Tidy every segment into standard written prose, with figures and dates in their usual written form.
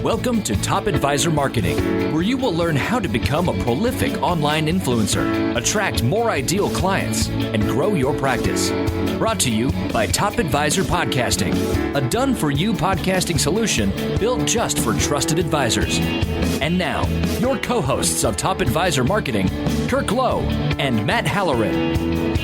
Welcome to Top Advisor Marketing, where you will learn how to become a prolific online influencer, attract more ideal clients, and grow your practice. Brought to you by Top Advisor Podcasting, a done-for-you podcasting solution built just for trusted advisors. And now, your co-hosts of Top Advisor Marketing, Kirk Lowe and Matt Halloran.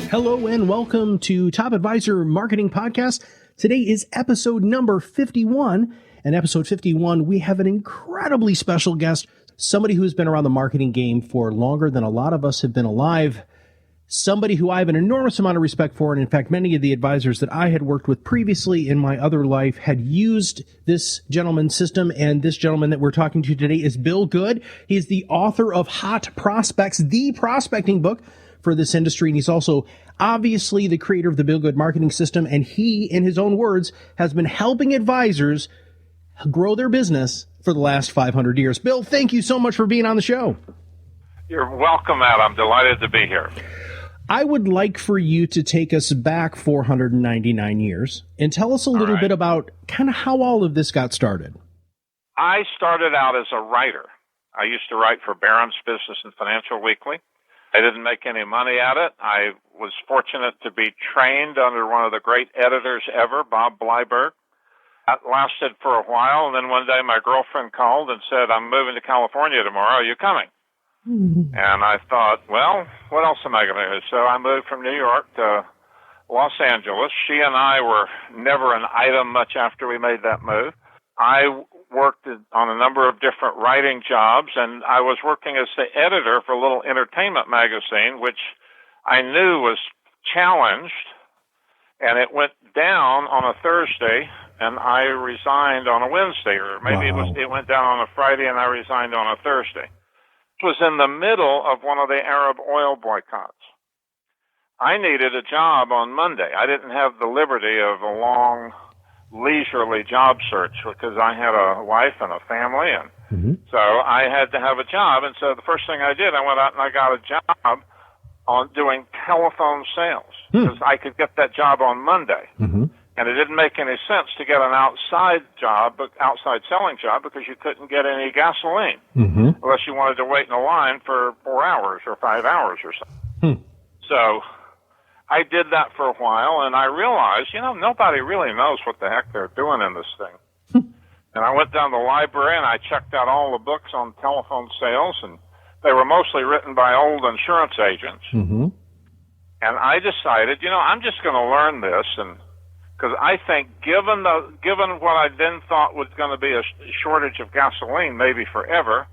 Hello and welcome to Top Advisor Marketing Podcast. Today is episode number 51. And episode 51, we have an incredibly special guest, somebody who's been around the marketing game for longer than a lot of us have been alive, somebody who I have an enormous amount of respect for. And in fact, many of the advisors that I had worked with previously in my other life had used this gentleman's system. And this gentleman that we're talking to today is Bill Good. He's the author of Hot Prospects, the prospecting book for this industry. And he's also obviously the creator of the Bill Good marketing system. And he, in his own words, has been helping advisors grow their business for the last 500 years. Bill, thank you so much for being on the show. You're welcome, Matt. I'm delighted to be here. I would like for you to take us back 499 years and tell us a little bit about kind of how all of this got started. I started out as a writer. I used to write for Barron's Business and Financial Weekly. I didn't make any money at it. I was fortunate to be trained under one of the great editors ever, Bob Bleiberg. That lasted for a while, and then one day my girlfriend called and said, "I'm moving to California tomorrow. Are you coming?" And I thought, well, what else am I going to do? So I moved from New York to Los Angeles. She and I were never an item much after we made that move. I worked on a number of different writing jobs, and I was working as the editor for a little entertainment magazine, which I knew was challenged, and it went down on a Thursday, and I resigned on a Wednesday, or maybe it went down on a Friday, and I resigned on a Thursday. It was in the middle of one of the Arab oil boycotts. I needed a job on Monday. I didn't have the liberty of a long, leisurely job search because I had a wife and a family, and so I had to have a job. And so the first thing I did, I went out and I got a job on doing telephone sales because I could get that job on Monday. And it didn't make any sense to get an outside selling job because you couldn't get any gasoline unless you wanted to wait in a line for 4 hours or 5 hours or something. So I did that for a while, and I realized, nobody really knows what the heck they're doing in this thing. And I went down to the library, and I checked out all the books on telephone sales, and they were mostly written by old insurance agents. And I decided, I'm just going to learn this, and because I think given what I then thought was going to be a shortage of gasoline, maybe forever,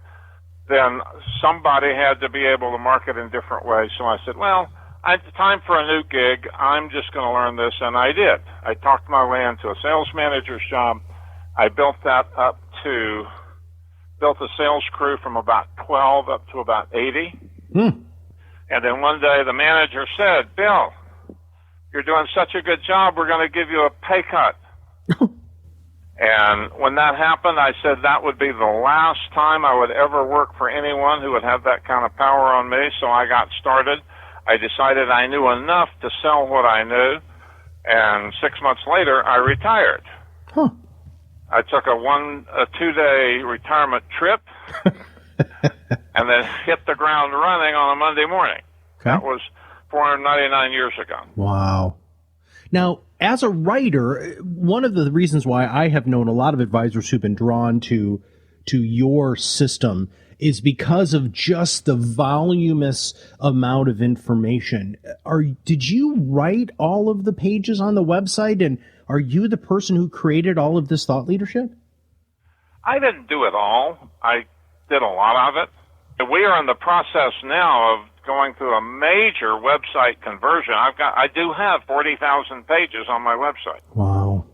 then somebody had to be able to market in different ways. So I said, well, it's time for a new gig. I'm just going to learn this, and I did. I talked my way into a sales manager's job. I built a sales crew from about 12 up to about 80. And then one day the manager said, "Bill, you're doing such a good job, we're going to give you a pay cut." And when that happened, I said that would be the last time I would ever work for anyone who would have that kind of power on me. So I got started. I decided I knew enough to sell what I knew, and 6 months later, I retired. I took a 2-day retirement trip and then hit the ground running on a Monday morning. That was 499 years ago. Wow. Now, as a writer, one of the reasons why I have known a lot of advisors who've been drawn to your system is because of just the voluminous amount of information. Did you write all of the pages on the website, and are you the person who created all of this thought leadership? I didn't do it all. I did a lot of it. We are in the process now of going through a major website conversion. I do have 40,000 pages on my website. Wow.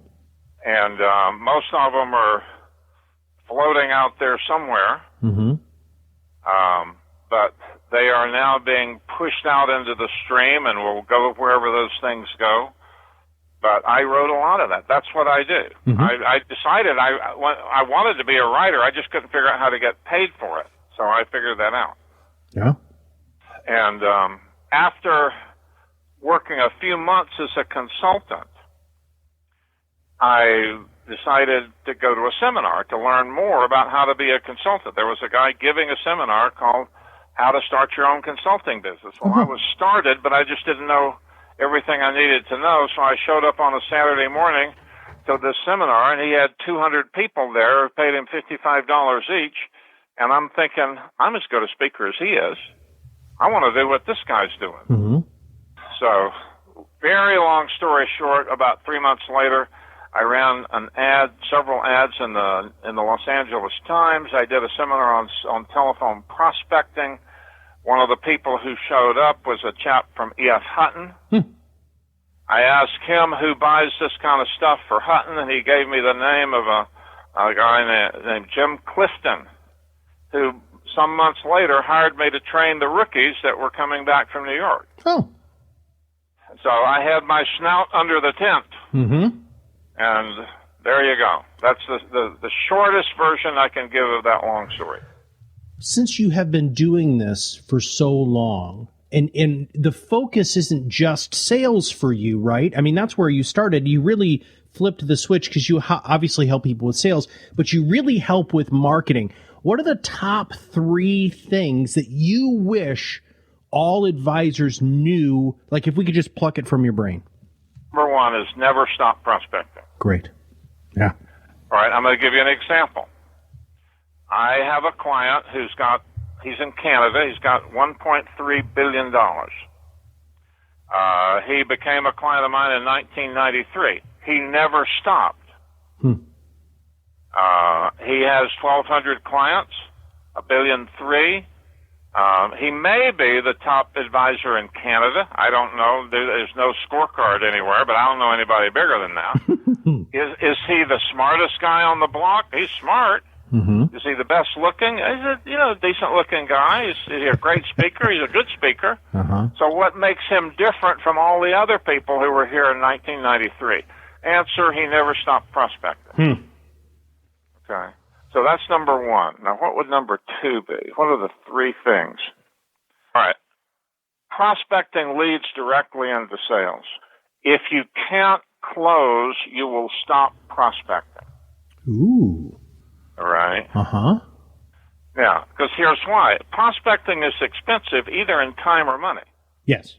And most of them are floating out there somewhere. But they are now being pushed out into the stream and will go wherever those things go. But I wrote a lot of that. That's what I do. I decided I wanted to be a writer. I just couldn't figure out how to get paid for it. So I figured that out. Yeah. And after working a few months as a consultant, I decided to go to a seminar to learn more about how to be a consultant. There was a guy giving a seminar called How to Start Your Own Consulting Business. Well, I was started, but I just didn't know everything I needed to know, so I showed up on a Saturday morning to this seminar, and he had 200 people there who paid him $55 each, and I'm thinking, I'm as good a speaker as he is. I want to do what this guy's doing. Mm-hmm. So, very long story short, about 3 months later, I ran several ads in the Los Angeles Times. I did a seminar on telephone prospecting. One of the people who showed up was a chap from E.F. Hutton. I asked him who buys this kind of stuff for Hutton, and he gave me the name of a guy named Jim Clifton, who some months later hired me to train the rookies that were coming back from New York. Oh. So I had my snout under the tent. Mm-hmm. And there you go. That's the shortest version I can give of that long story. Since you have been doing this for so long, and the focus isn't just sales for you, right? I mean, that's where you started. You really flipped the switch because you obviously help people with sales, but you really help with marketing. What are the top 3 things that you wish all advisors knew, like if we could just pluck it from your brain? Number 1 is never stop prospecting. Great. Yeah. All right, I'm going to give you an example. I have a client he's in Canada. He's got $1.3 billion. He became a client of mine in 1993. He never stopped. He has 1,200 clients, $1.3 billion. He may be the top advisor in Canada. I don't know. There's no scorecard anywhere, but I don't know anybody bigger than that. Is he the smartest guy on the block? He's smart. Mm-hmm. Is he the best looking? He's a decent looking guy. Is he a great speaker? He's a good speaker. Uh-huh. So what makes him different from all the other people who were here in 1993? Answer, he never stopped prospecting. Okay. So that's number 1. Now, what would number 2 be? What are the 3 things? All right. Prospecting leads directly into sales. If you can't close, you will stop prospecting. Ooh. All right? Uh-huh. Yeah, because here's why. Prospecting is expensive either in time or money. Yes.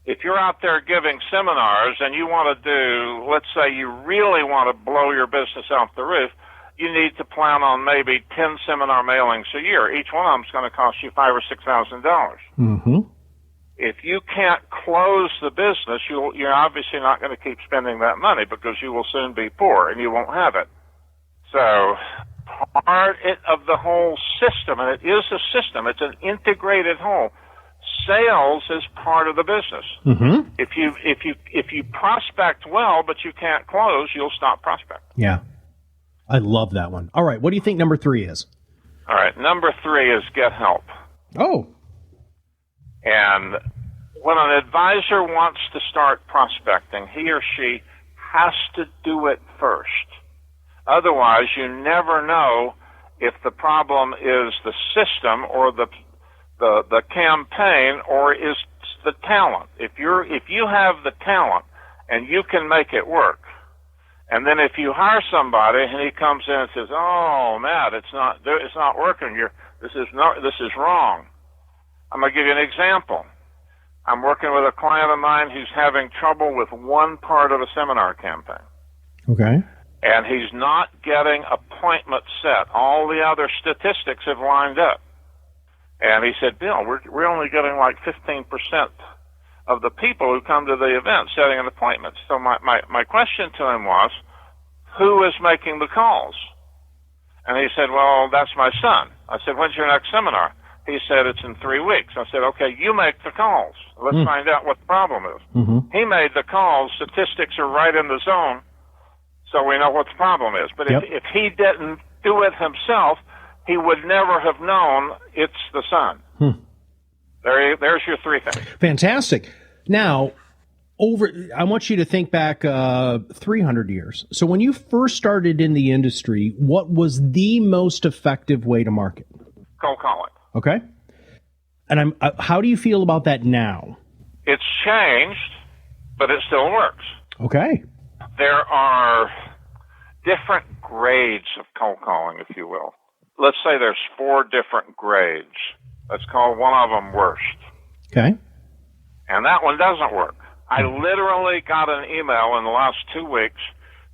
If you're out there giving seminars and you want to do, let's say you really want to blow your business off the roof, you need to plan on maybe 10 seminar mailings a year. Each one of them is going to cost you $5,000 or $6,000. Mm-hmm. If you can't close the business, you're obviously not going to keep spending that money because you will soon be poor and you won't have it. So part of the whole system, and it is a system, it's an integrated whole. Sales is part of the business. Mm-hmm. If you prospect well but you can't close, you'll stop prospecting. Yeah. I love that one. All right. What do you think number 3 is? All right. Number 3 is get help. Oh. And when an advisor wants to start prospecting, he or she has to do it first. Otherwise, you never know if the problem is the system or the campaign or is the talent. If you have the talent and you can make it work, and then if you hire somebody and he comes in and says, "Oh, Matt, it's not working. This is wrong." I'm going to give you an example. I'm working with a client of mine who's having trouble with one part of a seminar campaign. Okay. And he's not getting appointments set. All the other statistics have lined up. And he said, "Bill, we're only getting like 15% of the people who come to the event setting an appointment." So my question to him was, who is making the calls? And he said, "Well, that's my son." I said, "When's your next seminar?" He said, "It's in 3 weeks." I said, "Okay, you make the calls. Let's find out what the problem is." Mm-hmm. He made the calls. Statistics are right in the zone, so we know what the problem is. But if he didn't do it himself, he would never have known it's the son. There's your 3 things. Fantastic. Now, I want you to think back 300 years. So when you first started in the industry, what was the most effective way to market? Cold calling. Okay. And how do you feel about that now? It's changed, but it still works. Okay. There are different grades of cold calling, if you will. Let's say there's 4 different grades. Let's call one of them worst. Okay. And that one doesn't work. I literally got an email in the last 2 weeks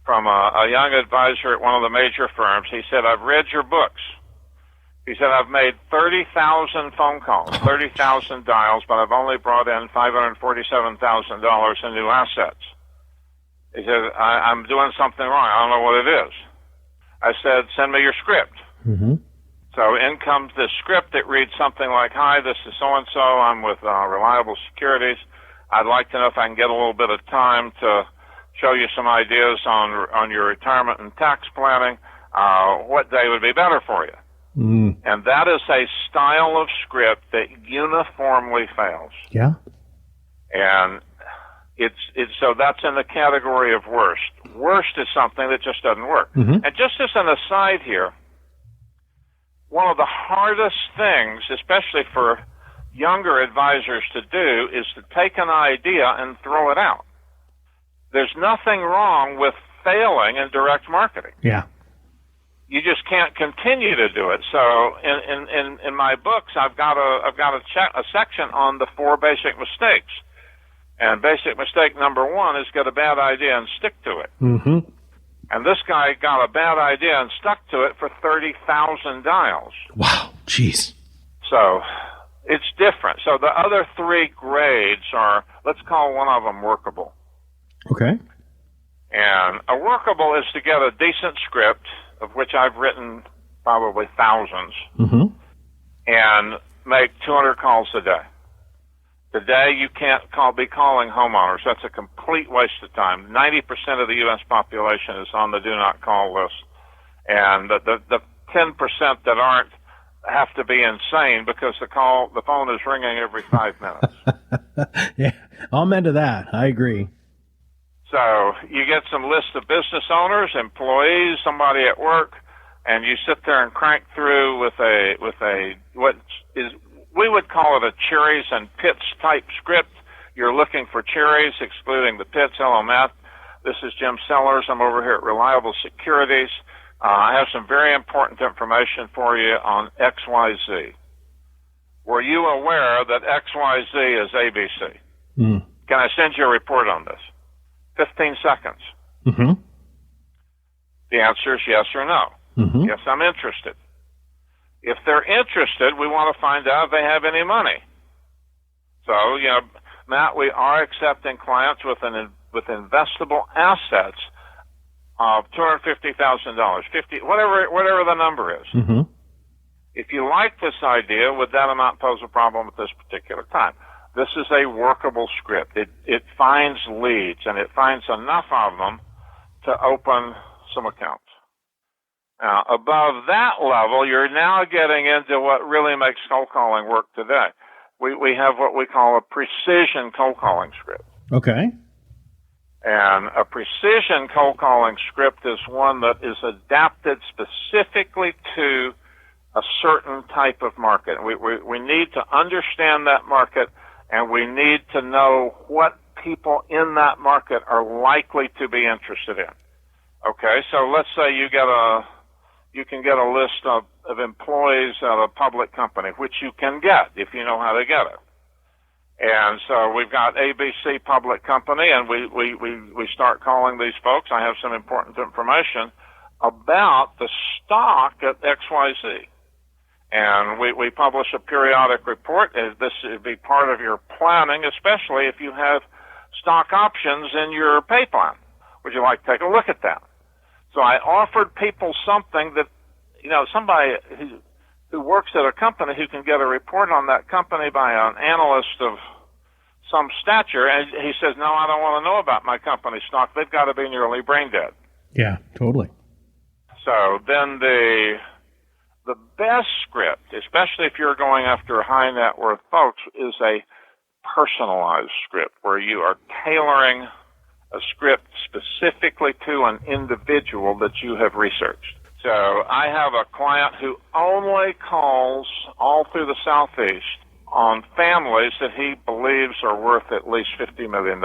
from a young advisor at one of the major firms. He said, I've read your books. He said, I've made 30,000 phone calls, 30,000 dials, but I've only brought in $547,000 in new assets. He said, I'm doing something wrong. I don't know what it is. I said, send me your script. Mm-hmm. So in comes this script that reads something like, hi, this is so-and-so. I'm with Reliable Securities. I'd like to know if I can get a little bit of time to show you some ideas on your retirement and tax planning. What day would be better for you? Mm. And that is a style of script that uniformly fails. Yeah. And it's so that's in the category of worst. Worst is something that just doesn't work. Mm-hmm. And just as an aside here, one of the hardest things, especially for younger advisors to do, is to take an idea and throw it out. There's nothing wrong with failing in direct marketing. Yeah. You just can't continue to do it. So in my books, I've got a section on the 4 basic mistakes. And basic mistake number 1 is get a bad idea and stick to it. Mm-hmm. And this guy got a bad idea and stuck to it for 30,000 dials. Wow. Jeez. So it's different. So the other 3 grades are, let's call one of them workable. Okay. And a workable is to get a decent script, of which I've written probably thousands, Mm-hmm. and make 200 calls a day. Today, you can't be calling homeowners. That's a complete waste of time. 90% of the U.S. population is on the do not call list. And the 10% that aren't have to be insane because the phone is ringing every 5 minutes. Yeah, I'm into that. I agree. So you get some list of business owners, employees, somebody at work, and you sit there and crank through with a what is, we would call it a cherries and pits type script. You're looking for cherries, excluding the pits. Hello, Matt. This is Jim Sellers. I'm over here at Reliable Securities. I have some very important information for you on XYZ. Were you aware that XYZ is ABC? Mm. Can I send you a report on this? 15 seconds. Mm-hmm. The answer is yes or no. Mm-hmm. Yes, I'm interested. If they're interested, we want to find out if they have any money. So, Matt, we are accepting clients with investable assets of $250,000, whatever the number is. Mm-hmm. If you like this idea, would that amount pose a problem at this particular time? This is a workable script. It finds leads, and it finds enough of them to open some accounts. Now, above that level, you're now getting into what really makes cold calling work today. We have what we call a precision cold calling script. Okay. And a precision cold calling script is one that is adapted specifically to a certain type of market. We need to understand that market, and we need to know what people in that market are likely to be interested in. Okay, so let's say you can get a list of employees at a public company, which you can get if you know how to get it. And so we've got ABC Public Company, and we start calling these folks. I have some important information about the stock at XYZ. And we publish a periodic report. This would be part of your planning, especially if you have stock options in your pay plan. Would you like to take a look at that? So I offered people something that, somebody who works at a company who can get a report on that company by an analyst of some stature, and he says, no, I don't want to know about my company stock. They've got to be nearly brain dead. Yeah, totally. So then the best script, especially if you're going after high net worth folks, is a personalized script where you are tailoring a script specifically to an individual that you have researched. So I have a client who only calls all through the Southeast on families that he believes are worth at least $50 million.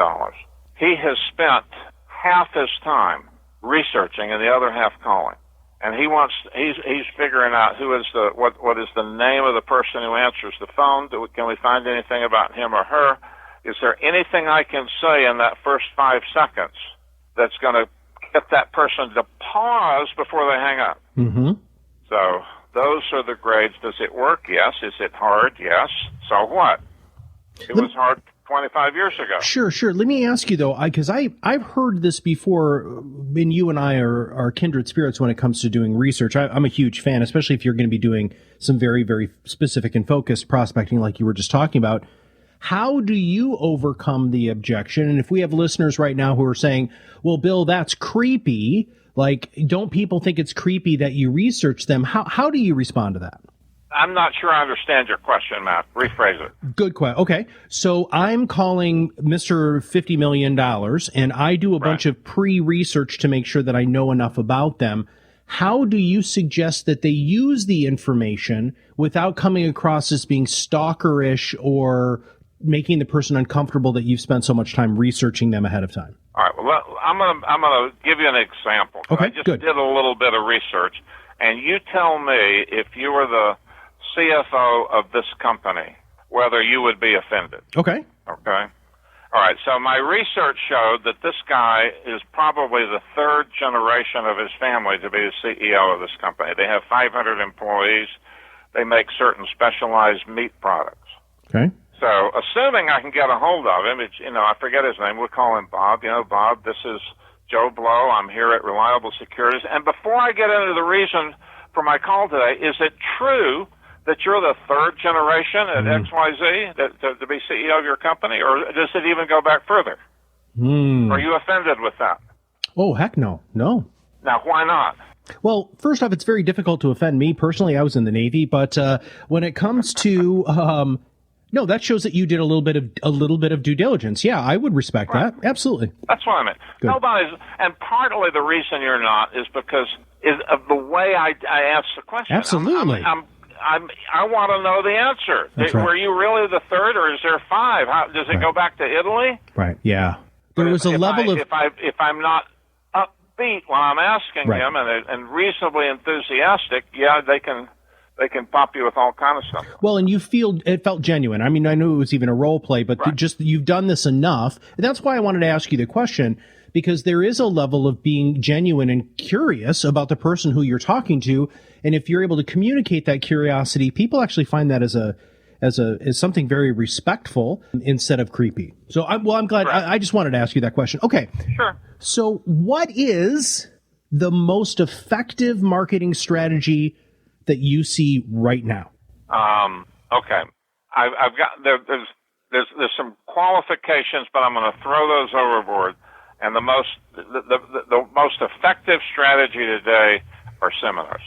He has spent half his time researching and the other half calling. And he's figuring out what is the name of the person who answers the phone. Can we find anything about him or her? Is there anything I can say in that first 5 seconds that's going to get that person to pause before they hang up? Mm-hmm. So those are the grades. Does it work? Yes. Is it hard? Yes. So what? It was hard 25 years ago. Sure. Let me ask you, though, because I've heard this before, and you and I are kindred spirits when it comes to doing research. I'm a huge fan, especially if you're going to be doing some very, very specific and focused prospecting like you were just talking about. How do you overcome the objection? And if we have listeners right now who are saying, well, Bill, that's creepy, like, don't people think it's creepy that you research them? How do you respond to that? I'm not sure I understand your question, Matt. Rephrase it. Good question. Okay. So I'm calling Mr. $50 million, and I do a bunch of pre-research to make sure that I know enough about them. How do you suggest that they use the information without coming across as being stalkerish or making the person uncomfortable that you've spent so much time researching them ahead of time? All right. Well, I'm gonna give you an example. Okay, I just good. did a little bit of research, and you tell me if you were the CFO of this company, whether you would be offended. Okay. Okay. All right. So my research showed that this guy is probably the third generation of his family to be the CEO of this company. They have 500 employees. They make certain specialized meat products. Okay. So assuming I can get a hold of him, I forget his name. We'll call him Bob. Bob, this is Joe Blow. I'm here at Reliable Securities. And before I get into the reason for my call today, is it true that you're the third generation at XYZ to be CEO of your company, or does it even go back further? Are you offended with that? Oh, heck no. No. Now, why not? Well, first off, it's very difficult to offend me. Personally, I was in the Navy, but when it comes to no, that shows that you did a little bit of due diligence. Yeah, I would respect that. Absolutely. That's what I meant. Nobody's, and partly the reason you're not is because of the way I asked the question. Absolutely. I want to know the answer. That's right. Were you really the third, or is there 5? Does it go back to Italy? Right. Yeah. There was a level of if I'm not upbeat when I'm asking him and reasonably enthusiastic, yeah, they can pop you with all kind of stuff. Well, and it felt genuine. I mean, I knew it was even a role play, but just you've done this enough. And that's why I wanted to ask you the question, because there is a level of being genuine and curious about the person who you're talking to. And if you're able to communicate that curiosity, people actually find that as something very respectful instead of creepy. So I'm glad. I just wanted to ask you that question. Okay. Sure. So what is the most effective marketing strategy that you see right now? Okay. I've got there's some qualifications, but I'm going to throw those overboard. And the most effective strategy today are seminars.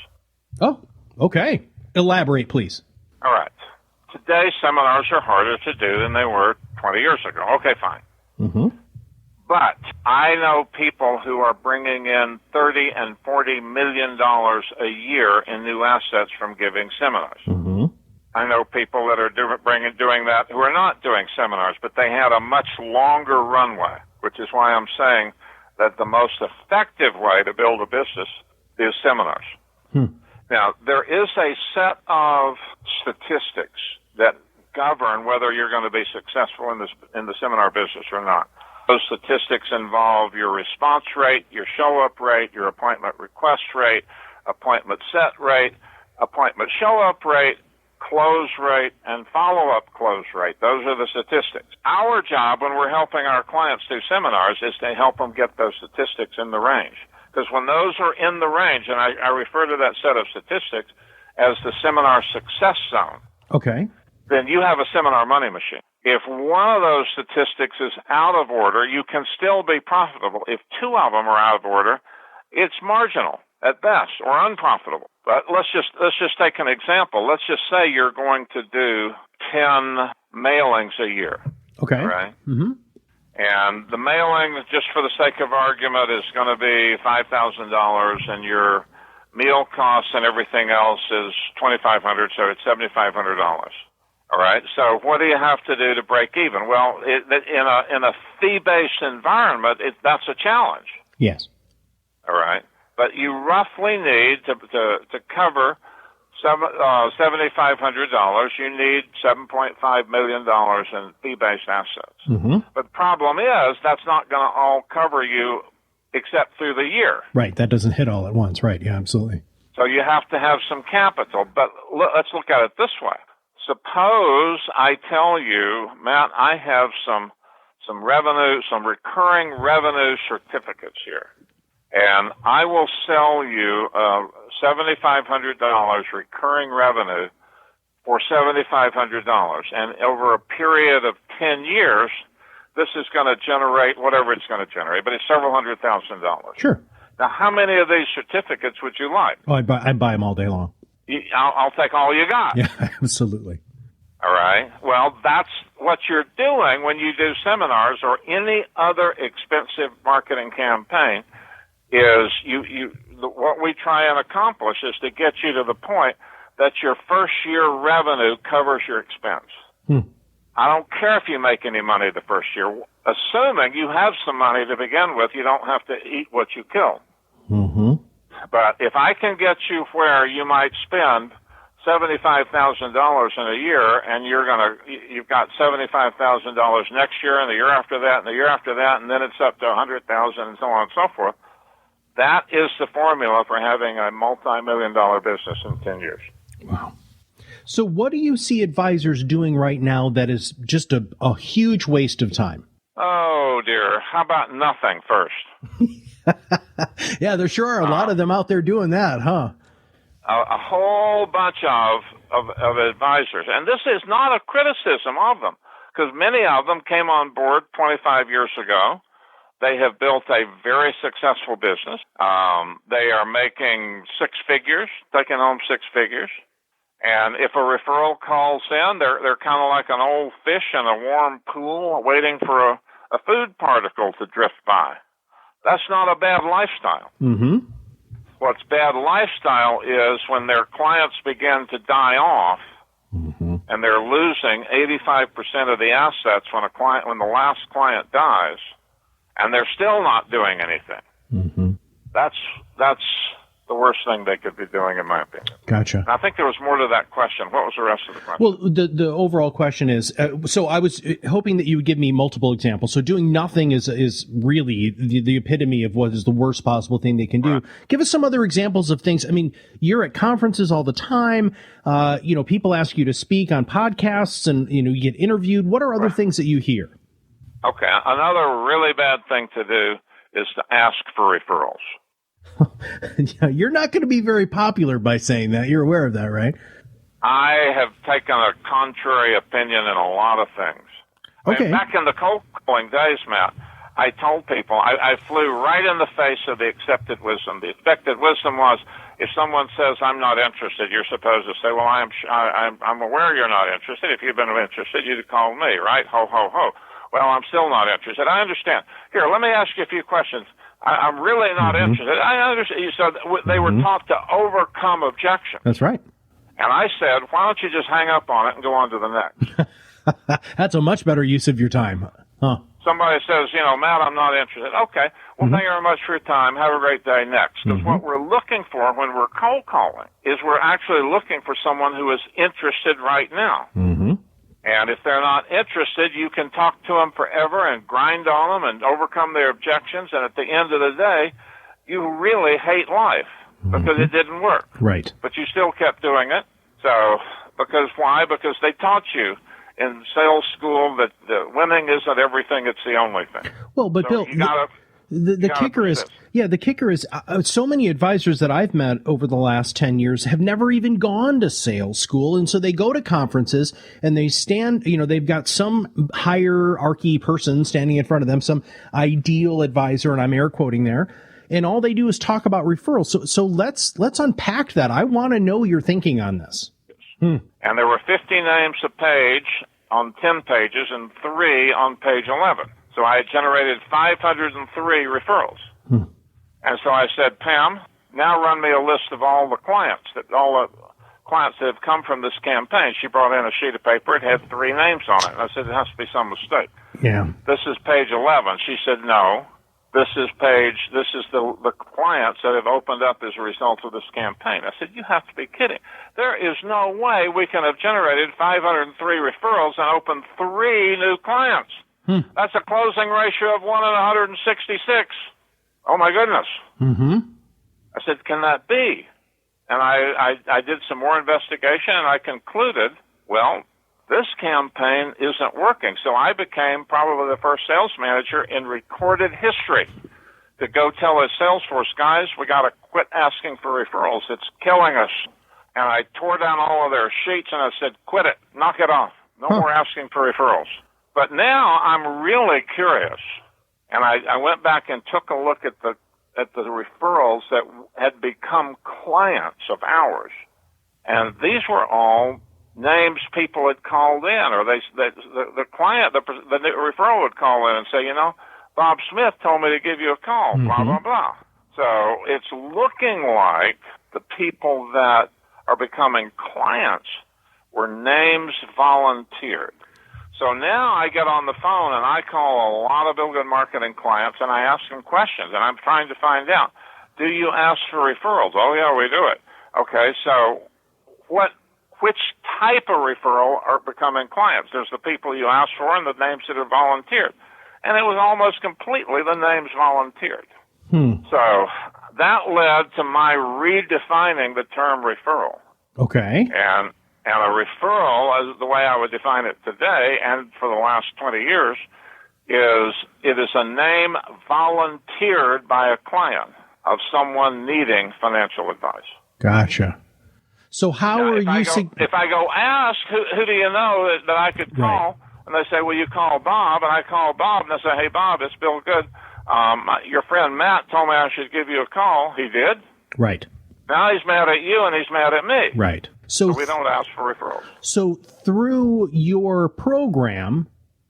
Oh, okay. Elaborate, please. All right. Today, seminars are harder to do than they were 20 years ago. Okay, fine. Mm-hmm. But I know people who are bringing in $30 and $40 million a year in new assets from giving seminars. Mm-hmm. I know people that are doing that who are not doing seminars, but they had a much longer runway, which is why I'm saying that the most effective way to build a business is seminars. Now, there is a set of statistics that govern whether you're going to be successful in the seminar business or not. Those statistics involve your response rate, your show-up rate, your appointment request rate, appointment set rate, appointment show-up rate, close rate, and follow-up close rate. Those are the statistics. Our job when we're helping our clients do seminars is to help them get those statistics in the range. Because when those are in the range, and I refer to that set of statistics as the seminar success zone, okay, then you have a seminar money machine. If one of those statistics is out of order, you can still be profitable. If 2 of them are out of order, it's marginal at best or unprofitable. But let's just take an example. Let's just say you're going to do 10 mailings a year. Okay. Right? Mm-hmm. And the mailing, just for the sake of argument, is going to be $5,000, and your meal costs and everything else is $2,500, so it's $7,500. All right. So what do you have to do to break even? Well, in a fee-based environment, that's a challenge. Yes. all right? But you roughly need to cover $7,500. You need $7.5 million in fee-based assets. Mm-hmm. But the problem is that's not going to all cover you except through the year. Right. That doesn't hit all at once. Right. Yeah, absolutely. So you have to have some capital. But let's look at it this way. Suppose I tell you, Matt, I have some revenue, some recurring revenue certificates here. And I will sell you $7,500 recurring revenue for $7,500. And over a period of 10 years, this is going to generate whatever it's going to generate, but it's several $100,000. Sure. Now, how many of these certificates would you like? Oh, I'd buy them all day long. I'll take all you got. Yeah, absolutely. All right. Well, that's what you're doing when you do seminars or any other expensive marketing campaign. Is what we try and accomplish is to get you to the point that your first year revenue covers your expense. I don't care if you make any money the first year, assuming you have some money to begin with. You don't have to eat what you kill. Mm-hmm. But if I can get you where you might spend $75,000 in a year, and you've got $75,000 next year, and the year after that, and the year after that, and then it's up to $100,000, and so on and so forth. That is the formula for having a multi-million-dollar business in 10 years. Wow. So what do you see advisors doing right now that is just a huge waste of time? Oh, dear. How about nothing first? Yeah, there sure are a lot of them out there doing that, huh? A whole bunch of advisors. And this is not a criticism of them, because many of them came on board 25 years ago. They have built a very successful business. They are making six figures, taking home six figures. And if a referral calls in, they're kind of like an old fish in a warm pool waiting for a food particle to drift by. That's not a bad lifestyle. Mm-hmm. What's bad lifestyle is when their clients begin to die off, mm-hmm. and they're losing 85% of the assets when the last client dies, and they're still not doing anything. Mm-hmm. That's the worst thing they could be doing, in my opinion. Gotcha. And I think there was more to that question. What was the rest of the question? Well, the overall question is, so I was hoping that you would give me multiple examples. So doing nothing is really the epitome of what is the worst possible thing they can do. Right. Give us some other examples of things. I mean, you're at conferences all the time. People ask you to speak on podcasts, and you get interviewed. What are other things that you hear? Okay. Another really bad thing to do is to ask for referrals. You're not going to be very popular by saying that. You're aware of that, right? I have taken a contrary opinion in a lot of things. Okay. Back in the cold calling days, Matt, I told people, I flew right in the face of the accepted wisdom. The accepted wisdom was, if someone says, I'm not interested, you're supposed to say, well, I'm aware you're not interested. If you'd been interested, you'd have called me, right? Ho, ho, ho. Well, I'm still not interested. I understand. Here, let me ask you a few questions. I'm really not mm-hmm. interested. I understand. So they were mm-hmm. taught to overcome objections. That's right. And I said, why don't you just hang up on it and go on to the next? That's a much better use of your time. Huh. Somebody says, Matt, I'm not interested. Okay. Well, mm-hmm. thank you very much for your time. Have a great day. Next. Because mm-hmm. what we're looking for when we're cold calling is we're actually looking for someone who is interested right now. Mm-hmm. And if they're not interested, you can talk to them forever and grind on them and overcome their objections. And at the end of the day, you really hate life because mm-hmm. it didn't work. Right. But you still kept doing it. So, because why? Because they taught you in sales school that winning isn't everything, it's the only thing. Well, but so Bill, the kicker is, the kicker is so many advisors that I've met over the last 10 years have never even gone to sales school. And so they go to conferences and they stand, they've got some hierarchy person standing in front of them, some ideal advisor, and I'm air quoting there. And all they do is talk about referrals. So let's unpack that. I want to know your thinking on this. And there were 50 names a page on 10 pages and 3 on page 11. So I had generated 503 referrals. And so I said, Pam, now run me a list of all the clients that have come from this campaign. She brought in a sheet of paper. It had 3 names on it. And I said, it has to be some mistake. Yeah. This is page 11. She said, no, This is the clients that have opened up as a result of this campaign. I said, you have to be kidding. There is no way we can have generated 503 referrals and opened 3 new clients. That's a closing ratio of 1 in 166. Oh, my goodness. I said, can that be? And I did some more investigation, and I concluded, well, this campaign isn't working. So I became probably the first sales manager in recorded history to go tell his sales force, guys, we got to quit asking for referrals. It's killing us. And I tore down all of their sheets, and I said, quit it. Knock it off. No more asking for referrals. But now I'm really curious. And I went back and took a look at the referrals that had become clients of ours. And these were all names people had called in, or the referral would call in and say, Bob Smith told me to give you a call, blah, blah, blah. So it's looking like the people that are becoming clients were names volunteered. So now I get on the phone and I call a lot of Bill Good Marketing clients and I ask them questions, and I'm trying to find out, do you ask for referrals? Oh, yeah, we do it. Okay, so which type of referral are becoming clients? There's the people you ask for and the names that are volunteered. And it was almost completely the names volunteered. So that led to my redefining the term referral. Okay. And a referral, as the way I would define it today and for the last 20 years, it is a name volunteered by a client of someone needing financial advice. Gotcha. So how now, are if you... if I go ask, who do you know that I could call? Right. And they say, well, you call Bob. And I call Bob, and I say, hey, Bob, it's Bill Good. Your friend Matt told me I should give you a call. He did. Right. Now he's mad at you, and he's mad at me. Right. So we don't ask for referrals. So through your program,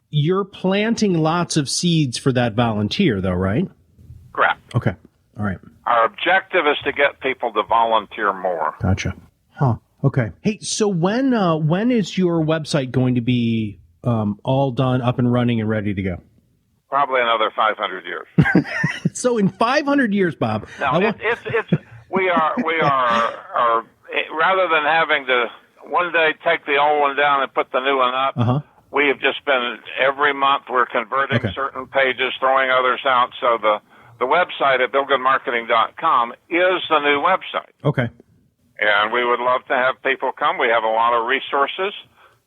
you're planting lots of seeds for that volunteer, though, right? Correct. Okay. All right. Our objective is to get people to volunteer more. Gotcha. Huh. Okay. Hey, so when is your website going to be all done, up and running, and ready to go? Probably another 500 years. So in 500 years, Bob. No, we are rather than having to one day take the old one down and put the new one up, we have just been every month we're converting certain pages, throwing others out. So the website at BillGoodMarketing.com is the new website. Okay. And we would love to have people come. We have a lot of resources.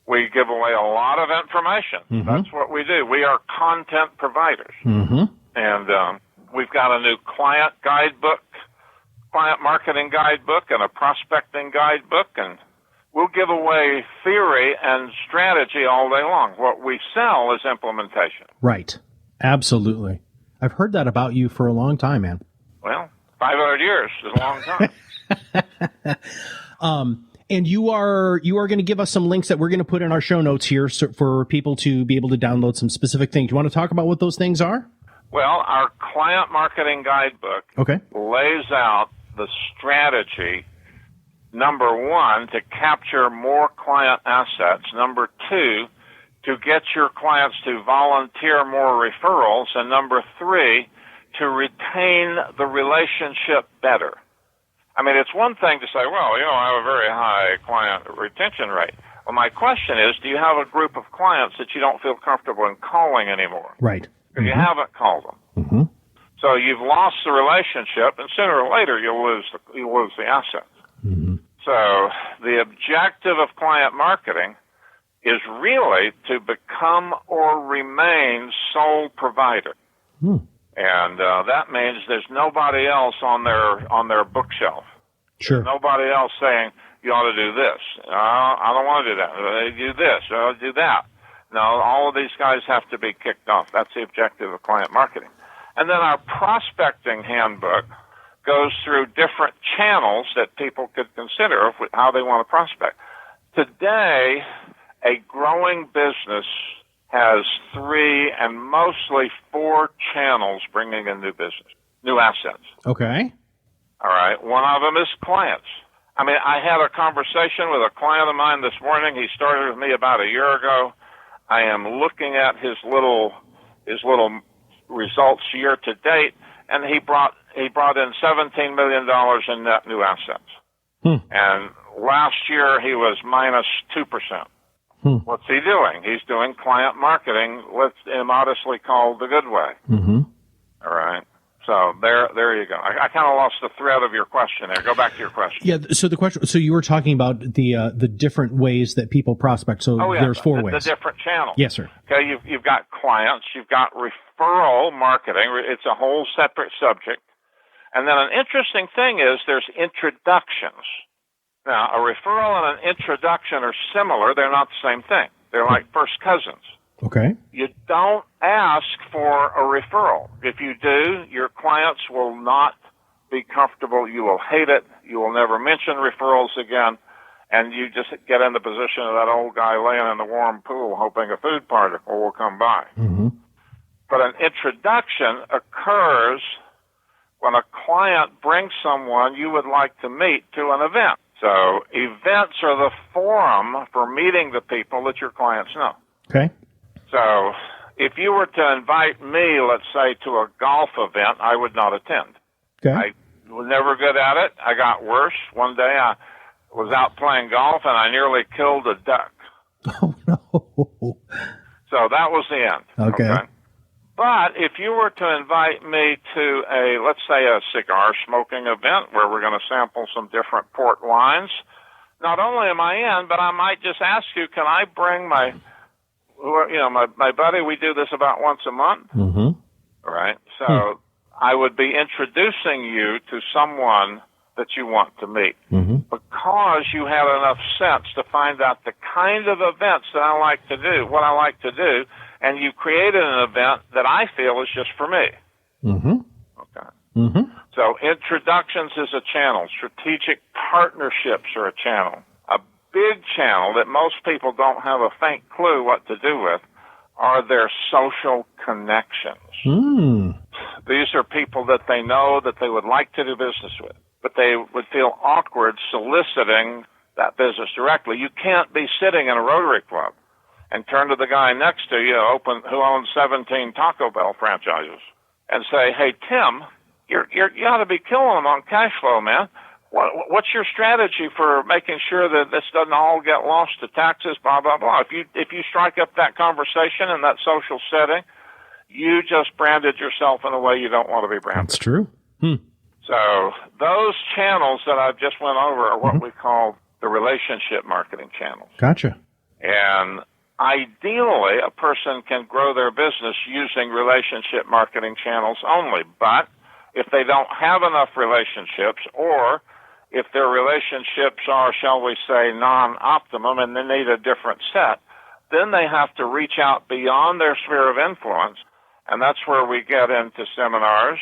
We give away a lot of information. That's what we do. We are content providers. And we've got a new client guidebook, client marketing guidebook, and a prospecting guidebook. And we'll give away theory and strategy all day long. What we sell is implementation. Right. Absolutely. I've heard that about you for a long time, man. Well, 500 years is a long time. And you are going to give us some links that we're going to put in our show notes here for people to be able to download some specific things. You want to talk about what those things are? Well, our client marketing guidebook lays out the strategy, number 1, to capture more client assets. Number 2, to get your clients to volunteer more referrals. And number 3, to retain the relationship better. I mean, it's one thing to say, well, I have a very high client retention rate. Well, my question is, do you have a group of clients that you don't feel comfortable in calling anymore? Right. Because you haven't called them. So you've lost the relationship, and sooner or later you'll lose the assets. So the objective of client marketing is really to become or remain sole provider. And that means there's nobody else on their bookshelf. Sure. There's nobody else saying, you ought to do this. I don't want to do that. Do this. Do that. No, all of these guys have to be kicked off. That's the objective of client marketing. And then our prospecting handbook goes through different channels that people could consider how they want to prospect. Today, a growing business has 3 and mostly 4 channels bringing in new business, new assets. Okay. All right. One of them is clients. I mean, I had a conversation with a client of mine this morning. He started with me about a year ago. I am looking at his little results year to date, and he brought in $17 million in net new assets. And last year he was minus 2%. What's he doing? He's doing client marketing, what's immodestly called the good way. All right. So there you go. I kind of lost the thread of your question there. Go back to your question. Yeah. So the question. So you were talking about the different ways that people prospect. So there's four ways. The different channels. Yes, sir. Okay. You've got clients. You've got referral marketing. It's a whole separate subject. And then an interesting thing is there's introductions. Now, a referral and an introduction are similar. They're not the same thing. They're like first cousins. Okay. You don't ask for a referral. If you do, your clients will not be comfortable. You will hate it. You will never mention referrals again. And you just get in the position of that old guy laying in the warm pool hoping a food particle will come by. But an introduction occurs when a client brings someone you would like to meet to an event. So events are the forum for meeting the people that your clients know. Okay. So if you were to invite me, let's say, to a golf event, I would not attend. Okay. I was never good at it. I got worse. One day I was out playing golf and I nearly killed a duck. Oh, no. So that was the end. Okay. But if you were to invite me to let's say a cigar smoking event where we're going to sample some different port wines, not only am I in, but I might just ask you, can I bring my buddy? We do this about once a month. All right. So I would be introducing you to someone that you want to meet because you had enough sense to find out the kind of events that I like to do, what I like to do, and you created an event that I feel is just for me. Okay. So introductions is a channel. Strategic partnerships are a channel. A big channel that most people don't have a faint clue what to do with are their social connections. These are people that they know that they would like to do business with, but they would feel awkward soliciting that business directly. You can't be sitting in a Rotary Club and turn to the guy next to you, who owns 17 Taco Bell franchises, and say, "Hey, Tim, you ought to be killing them on cash flow, man. What's your strategy for making sure that this doesn't all get lost to taxes, blah, blah, blah?" If you strike up that conversation in that social setting, you just branded yourself in a way you don't want to be branded. That's true. So those channels that I've just went over are what we call the relationship marketing channels. Gotcha. And ideally, a person can grow their business using relationship marketing channels only. But if they don't have enough relationships, or if their relationships are, shall we say, non-optimum and they need a different set, then they have to reach out beyond their sphere of influence. And that's where we get into seminars,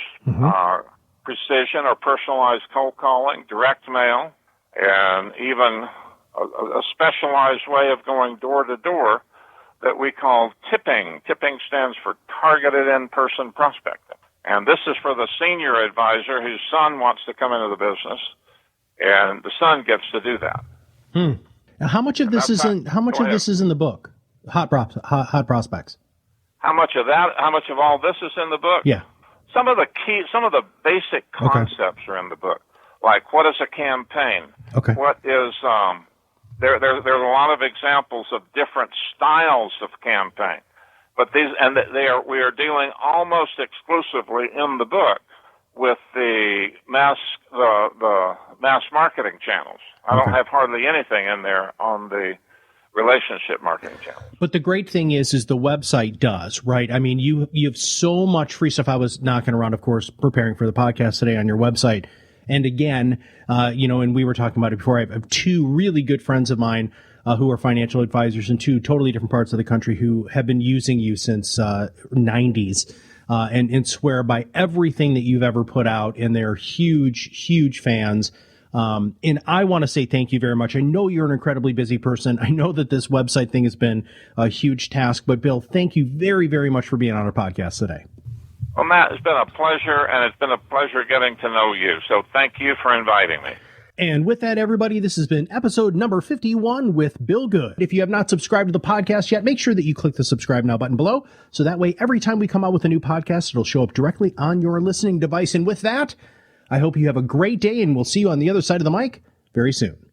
precision or personalized cold calling, direct mail, and even a specialized way of going door to door that we call tipping. Tipping stands for targeted in-person prospecting. And this is for the senior advisor whose son wants to come into the business, and the son gets to do that. Now, how much of this is in? How much of this is in the book? Hot prospects. How much of that? How much of all this is in the book? Yeah. Some of the basic concepts are in the book. Like, what is a campaign? Okay. What is There are a lot of examples of different styles of campaign, but we are dealing almost exclusively in the book with the mass marketing channels. I don't have hardly anything in there on the relationship marketing channels. But the great thing is the website does, right? I mean, you have so much free stuff. I was knocking around, of course, preparing for the podcast today on your website. And again, and we were talking about it before. I have two really good friends of mine who are financial advisors in two totally different parts of the country who have been using you since 90s and swear by everything that you've ever put out. And they're huge, huge fans. And I want to say thank you very much. I know you're an incredibly busy person. I know that this website thing has been a huge task. But Bill, thank you very, very much for being on our podcast today. Well, Matt, it's been a pleasure, and it's been a pleasure getting to know you. So thank you for inviting me. And with that, everybody, this has been episode number 51 with Bill Good. If you have not subscribed to the podcast yet, make sure that you click the subscribe now button below. So that way, every time we come out with a new podcast, it'll show up directly on your listening device. And with that, I hope you have a great day, and we'll see you on the other side of the mic very soon.